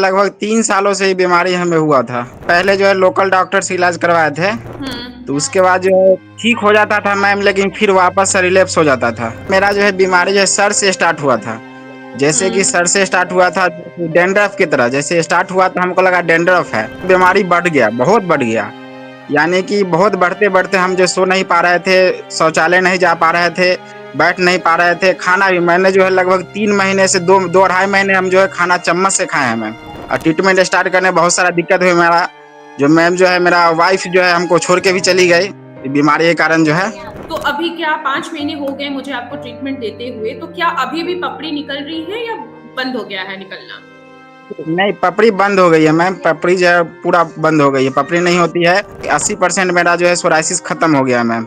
लगभग 3 सालों से ये बीमारी हमें हुआ था। पहले जो है लोकल डॉक्टर से इलाज करवाए थे, तो उसके बाद जो है ठीक हो जाता था मैम, लेकिन फिर वापस से रिलैप्स हो जाता था। मेरा जो है बीमारी जो है सर से स्टार्ट हुआ था। जैसे कि सर से स्टार्ट हुआ था डेंड्रफ की तरह, जैसे स्टार्ट हुआ तो हमको लगा डेंड्रफ है। बीमारी बढ़ गया, बहुत बढ़ गया। यानी कि बहुत बढ़ते बढ़ते हम जो सो नहीं पा रहे थे, शौचालय नहीं जा पा रहे थे, बैठ नहीं पा रहे थे। खाना भी मैंने जो है लगभग 3 महीने से दो दो अढ़ाई महीने हम जो है खाना चम्मच से खाए हैं मैम। और ट्रीटमेंट स्टार्ट करने में बहुत सारा दिक्कत हुई मेरा। जो मैम जो है मेरा वाइफ जो है हमको छोड़ के भी चली गई बीमारी के कारण जो है। तो अभी क्या 5 महीने हो गए मुझे आपको ट्रीटमेंट देते हुए, तो क्या अभी भी पपड़ी निकल रही है या बंद हो गया है निकलना? नहीं, पपड़ी बंद हो गई है मैम। पपड़ी जो है पूरा बंद हो गई है, पपड़ी नहीं होती है। 80% मेरा जो है सोराइसिस खत्म हो गया है मैम।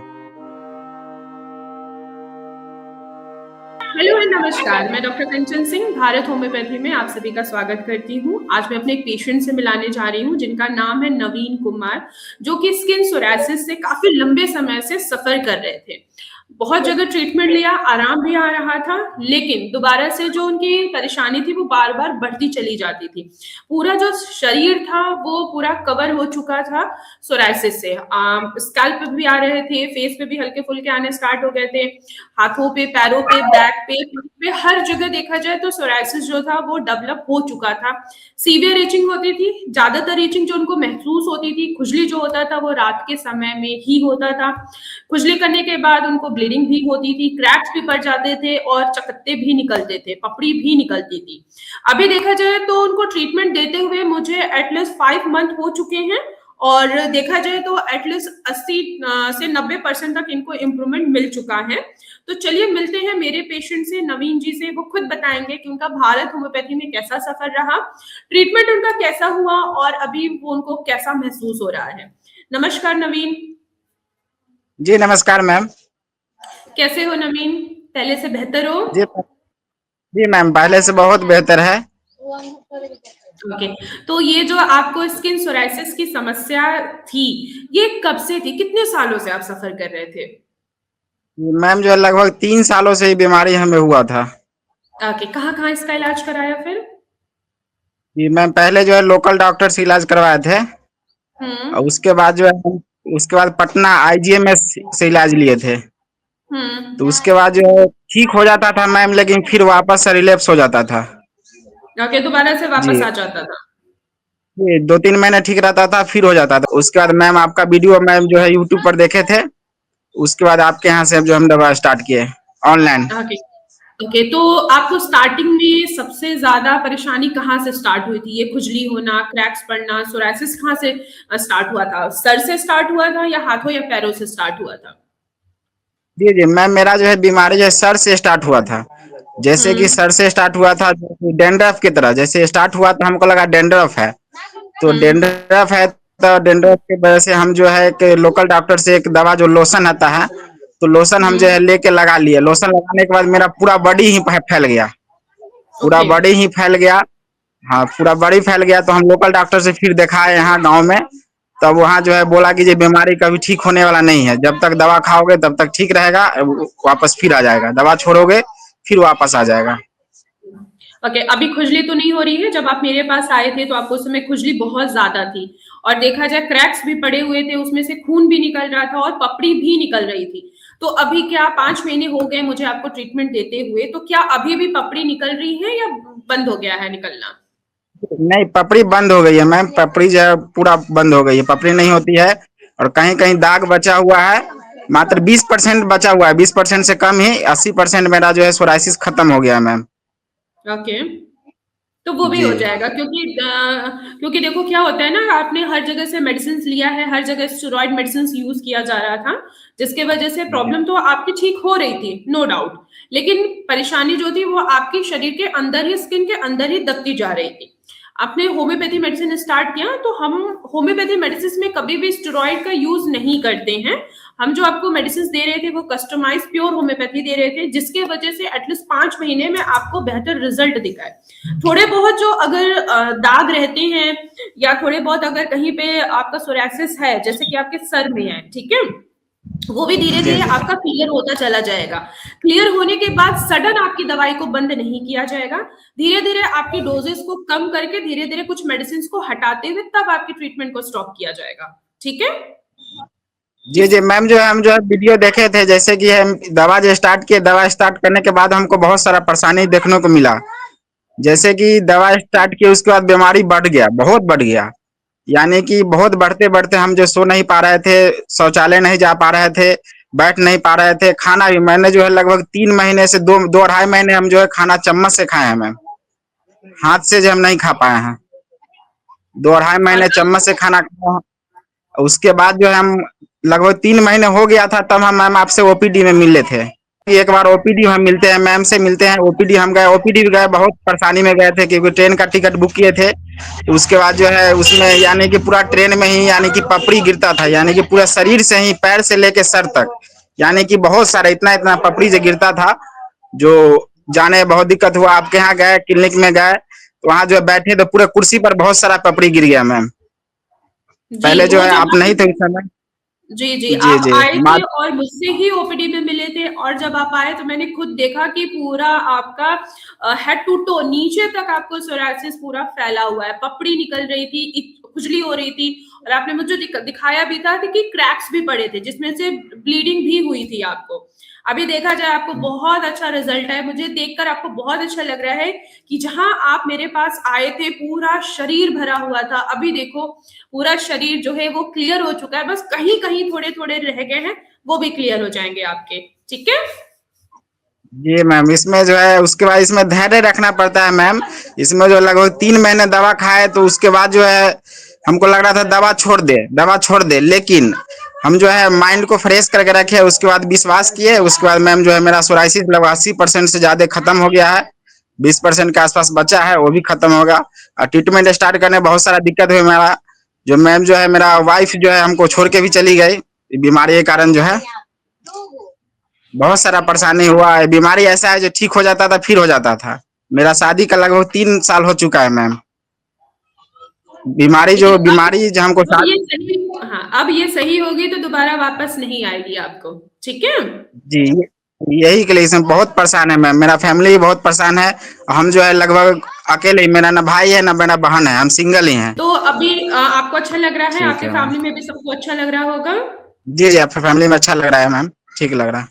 हेलो एंड नमस्कार, मैं डॉक्टर कंचन सिंह भारत होम्योपैथी में आप सभी का स्वागत करती हूँ। आज मैं अपने एक पेशेंट से मिलाने जा रही हूँ जिनका नाम है नवीन कुमार, जो कि स्किन सोरासिस से काफी लंबे समय से सफर कर रहे थे। बहुत जगह ट्रीटमेंट लिया, आराम भी आ रहा था, लेकिन दोबारा से जो उनकी परेशानी थी वो बार बार बढ़ती चली जाती थी। पूरा जो शरीर था वो पूरा कवर हो चुका था सोरासिस से। स्कैल्प पे भी आ रहे थे, फेस पे भी हल्के फुल्के आने स्टार्ट हो गए थे, हाथों पे, पैरों पे, बैक पे हर जगह देखा जाए तो सोरासिस जो था वो डेवलप हो चुका था। सीवियर इचिंग होती थी, ज्यादातर इचिंग जो उनको महसूस होती थी, खुजली जो होता था वो रात के समय में ही होता था। खुजली करने के बाद उनको ब्लीडिंग भी होती थी, क्रैक्स भी पड़ जाते थे और चकत्ते भी निकलते थे, पपड़ी भी निकलती थी। अभी देखा जाए तो उनको ट्रीटमेंट देते हुए मुझे एटलीस्ट 5 मंथ हो चुके हैं और देखा जाए तो एटलीस्ट 80 से 90% तक इनको इम्प्रूवमेंट मिल चुका है। तो चलिए मिलते हैं मेरे पेशेंट से, नवीन जी से। वो खुद बताएंगे कि उनका भारत होम्योपैथी में कैसा सफर रहा, ट्रीटमेंट उनका कैसा हुआ और अभी वो उनको कैसा महसूस हो रहा है। नमस्कार नवीन। जी नमस्कार मैम। कैसे हो नवीन? पहले से बेहतर हो? जी जी मैम, पहले से बहुत बेहतर है। ओके। तो ये जो आपको स्किन सोराइसिस की समस्या थी, ये कब से थी? कितने सालों से आप सफर कर रहे थे? मैम जो है लगभग 3 सालों से ये बीमारी हमें हुआ था। ओके, कहाँ कहाँ इसका इलाज कराया फिर? जी मैम, पहले जो है लोकल डॉक्टर से इलाज करवाए थे, और हम्म। उसके बाद जो है उसके बाद पटना आईजीएमएस से इलाज लिए थे। तो हम्म। उसके बाद जो है ठीक हो जाता था मैम, लेकिन फिर वापस से रिलैप्स हो जाता था। ओके, दोबारा से वापस जी आ जाता था। जी, 2-3 महीने ठीक रहता था, फिर हो जाता था। उसके बाद मैम आपका वीडियो मैम जो है यूट्यूब पर देखे थे, उसके बाद आपके यहाँ से जो हम दवा स्टार्ट किए ऑनलाइन। ओके। ओके, तो आपको स्टार्टिंग में सबसे ज्यादा परेशानी कहाँ से स्टार्ट हुई थी? ये खुजली होना, क्रैक्स पड़ना, सोरासिस कहाँ से स्टार्ट हुआ था? सर से स्टार्ट हुआ था या हाथों या पैरों से स्टार्ट हुआ था? जी जी मैम, मेरा जो है बीमारी जो है सर से स्टार्ट हुआ था। जैसे कि हम्म। सर से स्टार्ट हुआ था डेंड्रफ की तरह, जैसे स्टार्ट हुआ तो हमको लगा डेंड्रफ है। तो हम्म। डेंड्रफ है, तो डेंड्रफ की वजह से हम जो है एक लोकल डॉक्टर से एक दवा जो लोशन आता है, तो लोशन हम जो हम्म। है लेके लगा लिए। लोशन लगाने के बाद मेरा पूरा बॉडी ही फैल गया, पूरा ओके। बॉडी ही फैल गया। हाँ, पूरा बॉडी फैल गया। तो हम लोकल डॉक्टर से फिर दिखाए यहाँ गांव में। तब वहाँ जो है बोला कि ये बीमारी कभी ठीक होने वाला नहीं है, जब तक दवा खाओगे तब तक ठीक रहेगा, वापस फिर आ जाएगा। दवा छोड़ोगे फिर वापस आ जाएगा। ओके, अभी खुजली तो नहीं हो रही है? जब आप मेरे पास आए थे तो आपको उस समय खुजली बहुत ज्यादा थी और देखा जाए क्रैक्स भी पड़े हुए थे, उसमें से खून भी निकल रहा था और पपड़ी भी निकल रही थी। तो अभी क्या 5 महीने हो गए मुझे आपको ट्रीटमेंट देते हुए, तो क्या अभी भी पपड़ी निकल रही है या बंद हो गया है निकलना? नहीं, पपड़ी बंद हो गई है मैम। पपड़ी जो है पूरा बंद हो गई है, पपड़ी नहीं होती है। और कहीं कहीं दाग बचा हुआ है, मात्र 20% बचा हुआ है, 20% से कम ही। 80% मेरा जो है सोराइसिस खत्म हो गया है मैम। ओके, तो वो भी जी हो जाएगा क्योंकि देखो क्या होता है ना, आपने हर जगह से मेडिसिन लिया है, हर जगह स्टेरॉइड मेडिसिन यूज किया जा रहा था, जिसके वजह से प्रॉब्लम तो आपकी ठीक हो रही थी, नो डाउट। लेकिन परेशानी जो थी वो आपके शरीर के अंदर ही, स्किन के अंदर ही दबती जा रही थी। आपने होम्योपैथी मेडिसिन स्टार्ट किया तो हम होम्योपैथी मेडिसिन में कभी भी स्टेरॉइड का यूज नहीं करते हैं। हम जो आपको मेडिसिन दे रहे थे वो कस्टमाइज प्योर होम्योपैथी दे रहे थे, जिसके वजह से एटलीस्ट 5 महीने में आपको बेहतर रिजल्ट दिखा है। थोड़े बहुत जो अगर दाग रहते हैं या थोड़े बहुत अगर कहीं पे आपका सोरासिस है, जैसे कि आपके सर में है, ठीक है, वो भी धीरे जी धीरे जी। आपका क्लियर होता चला जाएगा। क्लियर होने के बाद सडन आपकी दवाई को बंद नहीं किया जाएगा। धीरे धीरे आपकी डोजेस को कम करके धीरे धीरे कुछ मेडिसिन को हटाते हुए तब आपकी ट्रीटमेंट को स्टॉप किया जाएगा। ठीक है। जी इस जी मैम, जो है हम जो है वीडियो देखे थे, जैसे कि हम दवा जो स्टार्ट किए, दवा स्टार्ट करने के बाद हमको बहुत सारा परेशानी देखने को मिला। जैसे कि दवा स्टार्ट की उसके बाद बीमारी बढ़ गया, बहुत बढ़ गया। यानी कि बहुत बढ़ते बढ़ते हम जो सो नहीं पा रहे थे, शौचालय नहीं जा पा रहे थे, बैठ नहीं पा रहे थे। खाना भी मैंने जो है लगभग 3 महीने से दो दो अढ़ाई महीने हम जो है खाना चम्मच से खाए हैं मैम, हाथ से जो हम नहीं खा पाए हैं। 2 अढ़ाई महीने और चम्मच से खाना खाया। उसके बाद जो है हम लगभग 3 महीने हो गया था, तब हम मैम आपसे ओपीडी में मिले थे। एक बार ओपीडी हम मिलते हैं, मैम से मिलते हैं, ओपीडी हम गए, ओपीडी भी गए, बहुत परेशानी में गए थे क्योंकि ट्रेन का टिकट बुक किए थे। तो उसके बाद जो है उसमें यानी कि पूरा ट्रेन में ही यानी कि पपड़ी गिरता था, यानी कि पूरा शरीर से ही पैर से लेके सर तक, यानी कि बहुत सारा इतना इतना पपड़ी से गिरता था, जो जाने में बहुत दिक्कत हुआ। आपके यहाँ गए, क्लिनिक में गए, तो वहां जो है बैठे तो पूरे कुर्सी पर बहुत सारा पपड़ी गिर गया मैम। जी, पहले जो वो है जब आप नहीं थे उस समय। जी, जी, जी आप जी। आए थे मात और मुझसे ही ओपीडी में मिले थे और जब आप आए तो मैंने खुद देखा कि पूरा आपका हेड टू टो नीचे तक आपको सोरायसिस पूरा फैला हुआ है, पपड़ी निकल रही थी, खुजली हो रही थी और आपने मुझे दिखाया भी था कि क्रैक्स भी पड़े थे जिसमें से ब्लीडिंग भी हुई थी आपको। अभी देखा जाए आपको बहुत अच्छा रिजल्ट है, मुझे देखकर आपको बहुत अच्छा लग रहा है कि जहां आप मेरे पास आए थे पूरा शरीर भरा हुआ था, अभी देखो पूरा शरीर जो है वो क्लियर हो चुका है, बस कहीं कहीं थोड़े थोड़े रह गए हैं, वो भी क्लियर हो जाएंगे आपके। ठीक है। जी मैम, इसमें जो है उसके बाद इसमें धैर्य रखना पड़ता है मैम। इसमें जो लगभग 3 महीने दवा खाए, तो उसके बाद जो है हमको लग रहा था दवा छोड़ दे, दवा छोड़ दे, लेकिन हम जो है माइंड को फ्रेश करके रखे, उसके बाद विश्वास किए। उसके बाद मैम जो है मेरा सोराइसिस लगभग 80% से ज्यादा खत्म हो गया है, 20% के आसपास बचा है, वो भी खत्म होगा। और ट्रीटमेंट स्टार्ट करने में बहुत सारा दिक्कत हुई मेरा। जो मैम जो है मेरा वाइफ जो है हमको छोड़ के भी चली गई बीमारी के कारण, जो है बहुत सारा परेशानी हुआ है। बीमारी ऐसा है जो ठीक हो जाता था फिर हो जाता था। मेरा शादी का लगभग 3 साल हो चुका है मैम। बीमारी लेकिन जो हमको अब ये सही, हाँ अब ये सही होगी तो दोबारा वापस नहीं आएगी आपको। ठीक है। जी, यही के लिए इसमें बहुत परेशान है मैम, मेरा फैमिली भी बहुत परेशान है। हम जो है लगभग अकेले ही, मेरा ना भाई है ना मेरा बहन है, हम सिंगल ही हैं। तो अभी आपको अच्छा लग रहा है, ठीक आपके है मैम। फैमिली में भी सबको अच्छा लग रहा होगा। जी जी, आपकी फैमिली में अच्छा लग रहा है मैम, ठीक लग रहा है।